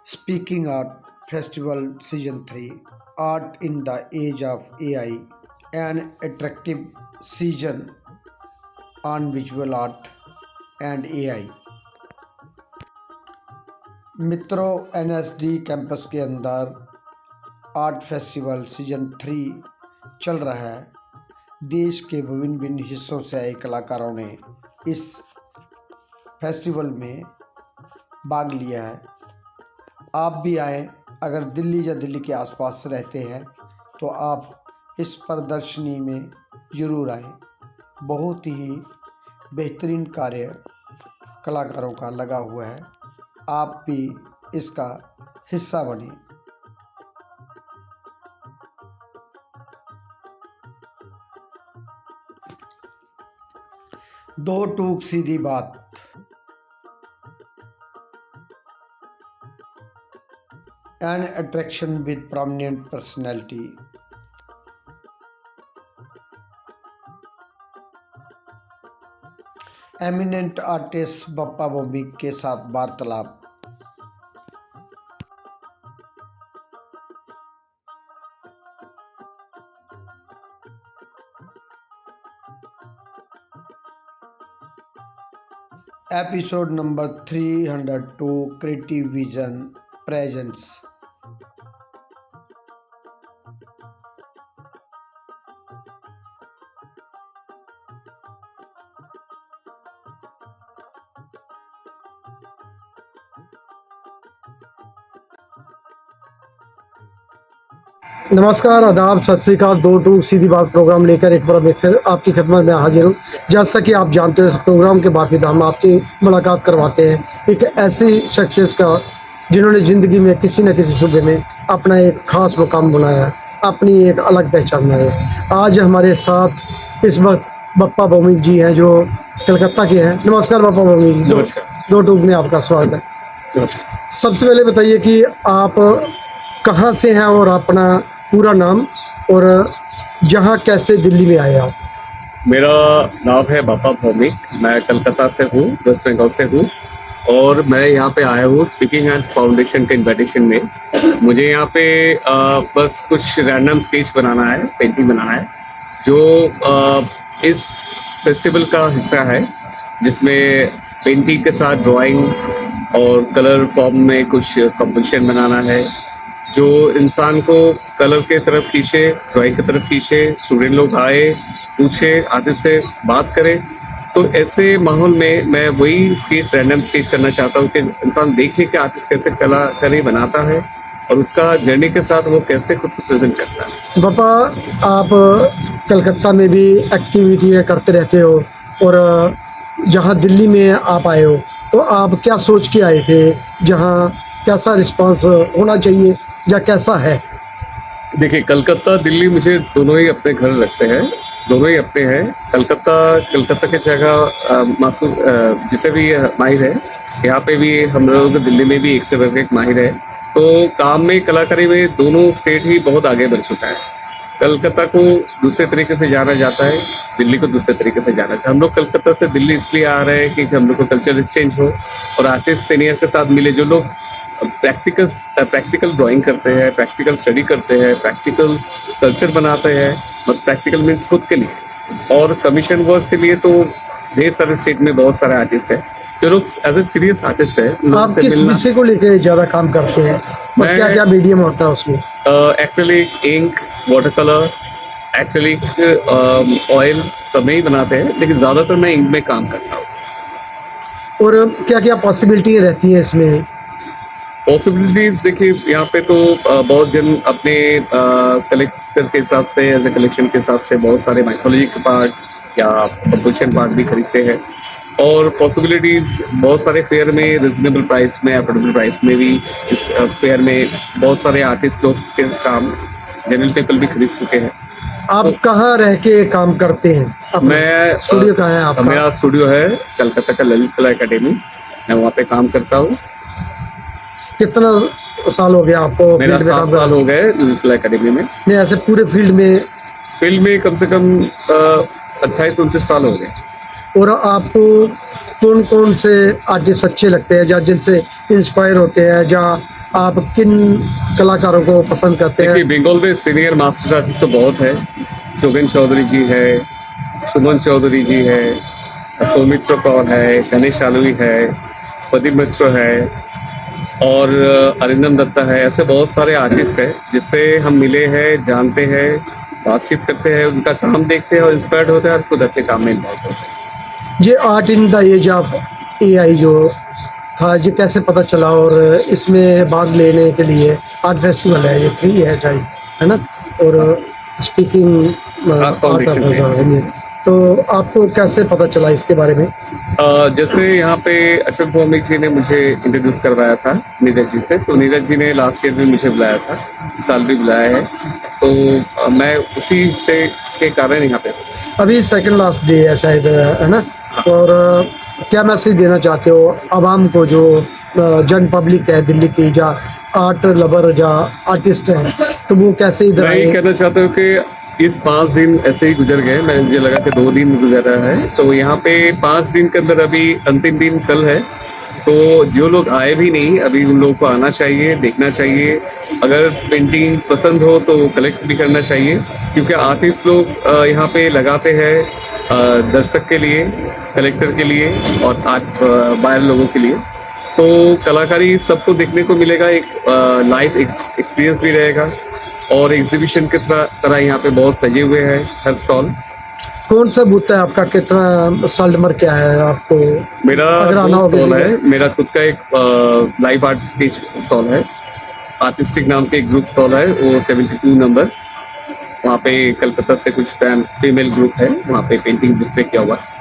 Speaking Art Festival Season 3 Art in the Age of AI, an attractive season on visual art and AI। मित्रों, NSD campus के अंदर art festival season 3 चल रहा है। देश के विभिन्न भिन्न हिस्सों से आए कलाकारों ने इस फेस्टिवल में भाग लिया है। आप भी आएँ। अगर दिल्ली या दिल्ली के आसपास रहते हैं तो आप इस प्रदर्शनी में ज़रूर आएँ। बहुत ही बेहतरीन कार्य कलाकारों का लगा हुआ है। आप भी इसका हिस्सा बने। दो टूक सीधी बात। An attraction with prominent personality। Eminent artist Bappa Bhowmik के साथ वार्तालाप। Episode number 302 creative vision presence. नमस्कार, आदाब, सत श्री अकाल। दो टूक सीधी बात प्रोग्राम लेकर एक बार मैं फिर आपकी खिदमत में हाजिर हूँ। जैसा कि आप जानते हो, इस प्रोग्राम के बाकी हम आपकी मुलाकात करवाते हैं एक ऐसी शख्सियत का जिन्होंने ज़िंदगी में किसी न किसी सूबे में अपना एक ख़ास मुकाम बनाया है, अपनी एक अलग पहचान बनाई है। आज हमारे साथ इस वक्त बप्पा भौमिक जी हैं जो कलकत्ता के हैं। नमस्कार बप्पा भौमिक जी। दो टूक में आपका स्वागत है। सबसे पहले बताइए कि आप कहाँ से हैं और अपना पूरा नाम, और जहाँ कैसे दिल्ली में आए आप। मेरा नाम है बप्पा भौमिक। मैं कलकत्ता से हूँ, वेस्ट बंगाल से हूँ, और मैं यहाँ पे आया हूँ स्पीकिंग आर्ट फाउंडेशन के इन्विटेशन में। मुझे यहाँ पे बस कुछ रैंडम स्केच बनाना है, पेंटिंग बनाना है, जो इस फेस्टिवल का हिस्सा है, जिसमें पेंटिंग के साथ ड्राइंग और कलर फॉर्म में कुछ कंपोजिशन बनाना है, जो इंसान को कलर के तरफ खींचे, ड्राइंग की तरफ खींचे। स्टूडेंट लोग आए, पूछे, आर्टिस्ट से बात करें। तो ऐसे माहौल में मैं वही स्केच, रैंडम स्केच करना चाहता हूँ कि इंसान देखे कि आर्टिस्ट कैसे कलाकारी बनाता है और उसका जर्नी के साथ वो कैसे खुद को प्रेजेंट करता है। बापा, आप कलकत्ता में भी एक्टिविटी करते रहते हो, और जहाँ दिल्ली में आप आए हो तो आप क्या सोच के आए थे, जहाँ कैसा रिस्पांस होना चाहिए या कैसा है? देखिए, कलकत्ता दिल्ली मुझे दोनों ही अपने घर लगते हैं, दोनों ही अपने हैं। कलकत्ता की जगह मासूम जितने भी माहिर है, यहाँ पे भी हम लोग दिल्ली में भी एक से बढ़कर एक माहिर है। तो काम में, कलाकारी में दोनों स्टेट ही बहुत आगे बढ़ चुका है। कलकत्ता को दूसरे तरीके से जाना जाता है, दिल्ली को दूसरे तरीके से जाना जाता है। हम लोग कलकत्ता से दिल्ली इसलिए आ रहे हैं कि हम लोग को कल्चरल एक्सचेंज हो और आर्टिस्ट सीनियर के साथ मिले, जो लोग प्रैक्टिकल ड्राइंग करते हैं, प्रैक्टिकल स्टडी करते हैं, प्रैक्टिकल स्कल्पचर बनाते हैं। मतलब प्रैक्टिकल मीन्स खुद के लिए, और कमीशन वर्क के लिए तो ढेर सारे स्टेट में बहुत सारे आर्टिस्ट हैं जो लोग एज ए सीरियस आर्टिस्ट है। आप किस विषय को लेकर ज़्यादा काम करते हैं? क्या क्या मीडियम होता है उसमें? Acrylic, ink, water colour, acrylic, oil सब में ही बनाते हैं, लेकिन ज़्यादातर मैं इंक में काम करता हूँ। और क्या क्या पॉसिबिलिटी रहती है इसमें? पॉसिबिलिटीज देखिए, यहाँ पे तो बहुत जन अपने कलेक्टर के हिसाब से, एज ए कलेक्शन के हिसाब से बहुत सारे माइथोलॉजी के पार्ट या कंपोजिशन पार्ट भी खरीदते हैं। और पॉसिबिलिटीज बहुत सारे फेयर में रिजनेबल प्राइस में, अफोर्डेबल प्राइस में भी इस फेयर में बहुत सारे आर्टिस्ट लोग के काम जनरल पीपल भी खरीद चुके हैं। आप तो कहाँ रह के काम करते हैं? मैं स्टूडियो कहाँ है आपका? मेरा स्टूडियो है कलकत्ता का ललित कला अकेडमी, मैं वहाँ पे काम करता हूँ। कितना साल हो गया आपको? मेरा 7 साल हो गए ललित कला अकेडमी में। नहीं, ऐसे पूरे फील्ड में कम से कम 28-29 साल हो गए। और आपको कौन कौन से आर्टिस्ट अच्छे लगते हैं, या जिनसे इंस्पायर होते हैं, या आप किन कलाकारों को पसंद करते देखिए, हैं? बंगाल में सीनियर मास्टर आर्टिस्ट तो बहुत है। जोगेन चौधरी जी है, सुमन चौधरी जी है, सौमित्र कौर है, गणेश आलवी है, प्रदीप मिश्र है और अरिंदम दत्ता है। ऐसे बहुत सारे आर्टिस्ट हैं जिससे हम मिले हैं, जानते हैं, बातचीत करते हैं, उनका काम देखते हैं और इंस्पायर्ड होते हैं और खुद अपने काम में इन्वॉल्व होते हैं। ये art in the age of AI जो था, ये कैसे पता चला? और इसमें भाग लेने के लिए आर्ट फेस्टिवल है, ये फ्री है शायद, है ना? और स्पीकिंग आर्ट फाउंडेशन में। तो आपको कैसे पता चला इसके बारे में? जैसे यहाँ पे अशोक भौमिक जी ने मुझे इंट्रोड्यूस करवाया था नीरज जी से, तो नीरज जी ने लास्ट ईयर भी मुझे बुलाया था, इस साल भी बुलाया है, तो मैं उसी से के कारण यहाँ पे हूँ। अभी सेकंड लास्ट डे है शायद, है ना? और क्या मैसेज देना चाहते हो आवाम को, जो जन पब्लिक है दिल्ली की, या आर्ट लवर या आर्टिस्ट है, तो वो कैसे इधर मैं ये आए? कहना चाहता हूँ कि इस 5 दिन ऐसे ही गुजर गए, मैं मुझे लगा कि 2 दिन गुजर रहा है, तो यहाँ पे 5 दिन के अंदर अभी अंतिम दिन कल है, तो जो लोग आए भी नहीं अभी उन लोगों को आना चाहिए, देखना चाहिए। अगर पेंटिंग पसंद हो तो कलेक्ट भी करना चाहिए, क्योंकि आर्टिस्ट लोग यहाँ पे लगाते हैं दर्शक के लिए, कलेक्टर के लिए और आर्ट बायर लोगों के लिए। तो कलाकारी सबको देखने को मिलेगा, एक लाइव एक्सपीरियंस भी रहेगा और एग्जीबिशन की तरह यहाँ पे बहुत सजे हुए हैं हर स्टॉल। कौन सा बूथ है आपका? कितना साल नंबर क्या है आपको? मेरा अगर आना 2 हो स्टॉल किसी है, मेरा खुद का एक लाइव आर्ट स्टेज स्टॉल है, आर्टिस्टिक नाम के एक ग्रुप स्टॉल है, वो 72 नंबर, वहाँ पे कलकत्ता से कुछ फीमेल ग्रुप है, वहाँ पे पेंटिंग डिस्प्ले किया हुआ है।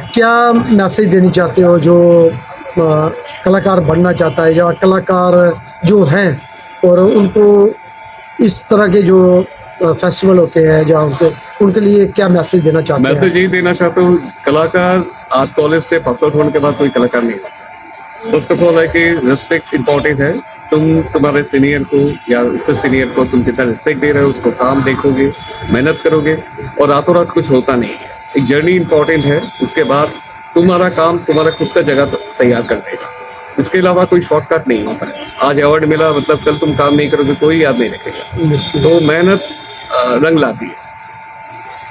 क्या मैसेज देनी चाहते हो जो कलाकार बनना चाहता है, या कलाकार जो हैं और उनको इस तरह के जो फेस्टिवल होते हैं जहाँ उनके लिए क्या मैसेज देना चाहते हैं? मैसेज यही देना चाहता हूँ, कलाकार आर्ट कॉलेज से पास आउट होने के बाद कोई कलाकार नहीं होता। फर्स्ट ऑफ ऑल है कि रिस्पेक्ट इम्पोर्टेंट है। तुम तुम्हारे सीनियर को या उससे सीनियर को तुम कितना रिस्पेक्ट दे रहे हो, उसको काम देखोगे, मेहनत करोगे, और रातों रात कुछ होता नहीं है। एक जर्नी इंपॉर्टेंट है, उसके बाद तुम्हारा काम तुम्हारा खुद का जगह तैयार कर देगा। इसके अलावा कोई शॉर्टकट नहीं होता है। आज अवार्ड मिला मतलब कल तुम काम नहीं करोगे, कोई याद नहीं रखेगा। तो मेहनत रंग लाती है।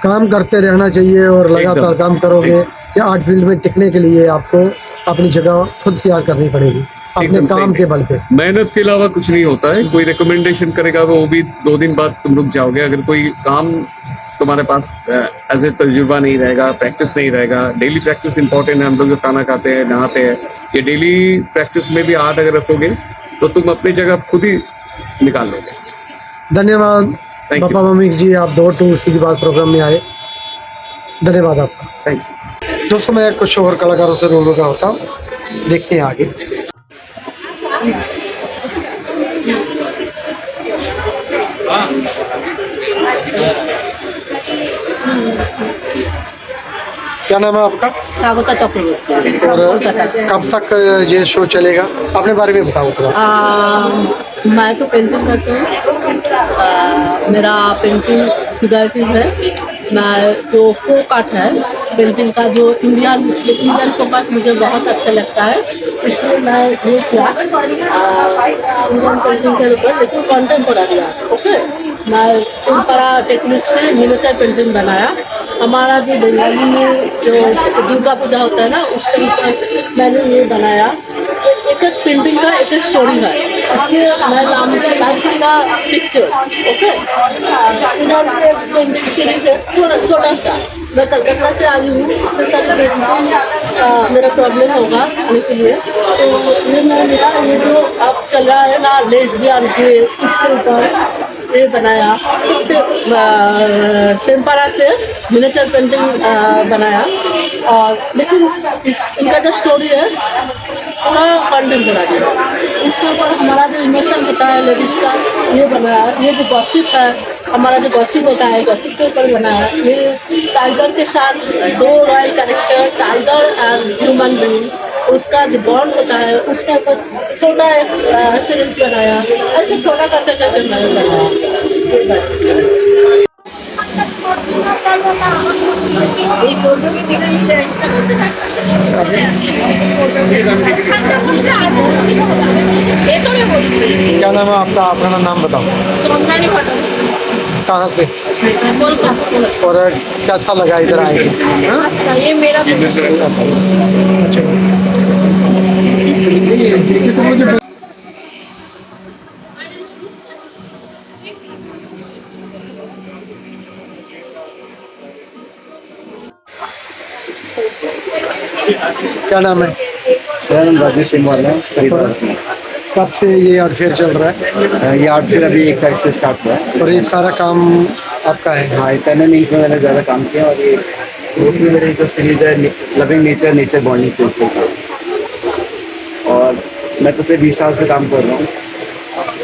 काम करते रहना चाहिए और लगातार एकदम, काम करोगे कि आर्ट फील्ड में टिकने के लिए आपको अपनी जगह खुद तैयार करनी पड़ेगी अपने एकदम काम सही। के बल पे। मेहनत के अलावा कुछ नहीं होता है। कोई रिकमेंडेशन करेगा वो भी 2 दिन बाद तुम रुक जाओगे। अगर कोई काम तुम्हारे पास एज ए तजुर्बा नहीं रहेगा, प्रैक्टिस नहीं रहेगा। डेली प्रैक्टिस इंपॉर्टेंट है। हम लोग जो खाना खाते हैं, नहाते हैं, ये डेली प्रैक्टिस में भी आर्ट अगर रखोगे तो तुम अपनी जगह खुद ही निकाल लोगे। धन्यवाद Thank you. बाबा ममिक जी, आप 2 टू सीधी बात प्रोग्राम में आए, धन्यवाद आपका। Thank you. दोस्तों, मैं कुछ और कलाकारों से रूबरू का होता हूँ, देखते हैं आगे। क्या नाम है आपका? स्वागता चक्रवर्ती। और कब तक ये शो चलेगा? अपने बारे में बताओ थोड़ा। मैं तो पेंटिंग करती हूँ। मेरा पेंटिंग फिगरेटिव है। मैं जो फोक आर्ट है पेंटिंग का, जो इंडियन फोक आर्ट मुझे बहुत अच्छा लगता है, इसलिए मैं ये किया इंडियन पेंटिंग के ऊपर, लेकिन कॉन्टेम्पोररी आर्ट। ओके, मैं टेम्परा टेक्निक से मिनिएचर पेंटिंग बनाया। हमारा जो बंगाली में जो दुर्गा पूजा होता है ना, उसके ऊपर मैंने ये बनाया। एक एक पेंटिंग का एक एक स्टोरी है, इसलिए मैं नाम दिया लाइफ का पिक्चर। ओके, इधर एक पेंटिंग सीरीज है, छोटा सा। मैं कलकत्ता से आई हूँ, तो सारी पेंटिंग मेरा प्रॉब्लम होगा आने के लिए, तो ये मैं मेरा ये जो अब चल रहा है ना लेस्बियन के, इसके ऊपर ये बनाया। टेम्परा से मिनिएचर पेंटिंग बनाया। और लेकिन इनका जो स्टोरी है पूरा कंटेम्पोररी है। इसके ऊपर हमारा जो इमोशन होता है लेडीज का, ये बनाया। ये जो गॉसिप है, हमारा जो गॉसिप होता है, गॉसिप के ऊपर बनाया। ये टाइगर के साथ 2 royal character, tiger and human being, उसका जो बॉन्ड होता है उसके ऊपर छोटा एक सीरीज बनाया। ऐसे छोटा करते करते मैंने बनाया। ये क्या नाम है आपका? अपना नाम बताओ। कहाँ से और कैसा लगा इधर आए? अच्छा, ये मेरा अच्छा क्या नाम है? मेरा नाम राजेश सिंह वाला है, फरीदाबाद से। कब से ये आर्ट फेयर चल रहा है? ये आर्ट फेयर अभी 1 तारीख से स्टार्ट हुआ है। और ये सारा काम आपका है? हाँ, पेन इंक में मैंने ज़्यादा काम किया और ये मोस्टली मेरी जो सीरीज है loving nature nature bonding series पे काम। और मैं पिछले 20 साल से काम कर रहा हूँ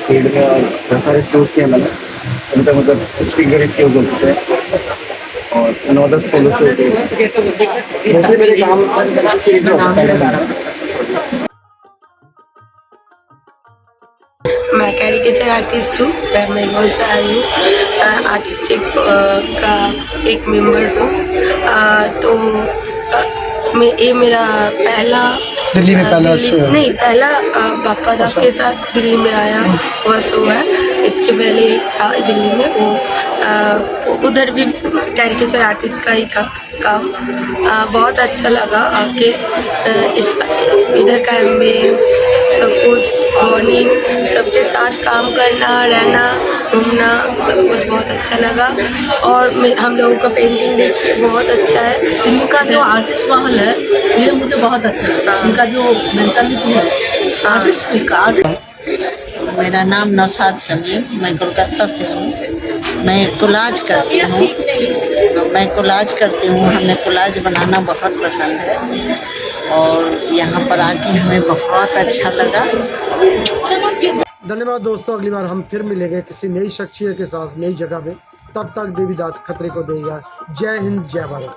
फील्ड में और बहुत सारे शोज़ किए मैंने। अभी तक मतलब 60 करीब शोज हो चुके हैं और 9-10 सोलो शो होते हैं। मोस्टली मेरे काम सीरीज में होता है। मैं कैरिकेचर आर्टिस्ट हूँ। मैं बंगाल से आई हूँ। आर्टिस्टिक का एक मेंबर हूँ। ये मेरा पहला दिल्ली में पहला शो है? नहीं, पहला बापा दा के साथ दिल्ली में आया हुआ शो है। इसके पहले एक था दिल्ली में, वो उधर भी कैरिकेचर आर्टिस्ट का ही था काम। बहुत अच्छा लगा आके। इसका इधर का एम्बियंस सब कुछ, बॉन्डिंग, सबके साथ काम करना, रहना, घूमना, सब कुछ बहुत अच्छा लगा। और हम लोगों का पेंटिंग देखिए बहुत अच्छा है। इनका जो आर्टिस्ट माहौल है, ये मुझे बहुत अच्छा लगता है। इनका जो मेंटालिटी है आर्टिस्ट का। मेरा नाम नौशाद समीम, मैं कोलकाता से हूँ। मैं कोलाज करती हूँ। हमें कोलाज बनाना बहुत पसंद है और यहाँ पर आके हमें बहुत अच्छा लगा। धन्यवाद दोस्तों, अगली बार हम फिर मिलेंगे किसी नई शख्सियत के साथ नई जगह में। तब तक देवीदास खत्री को देगा। जय हिंद, जय भारत।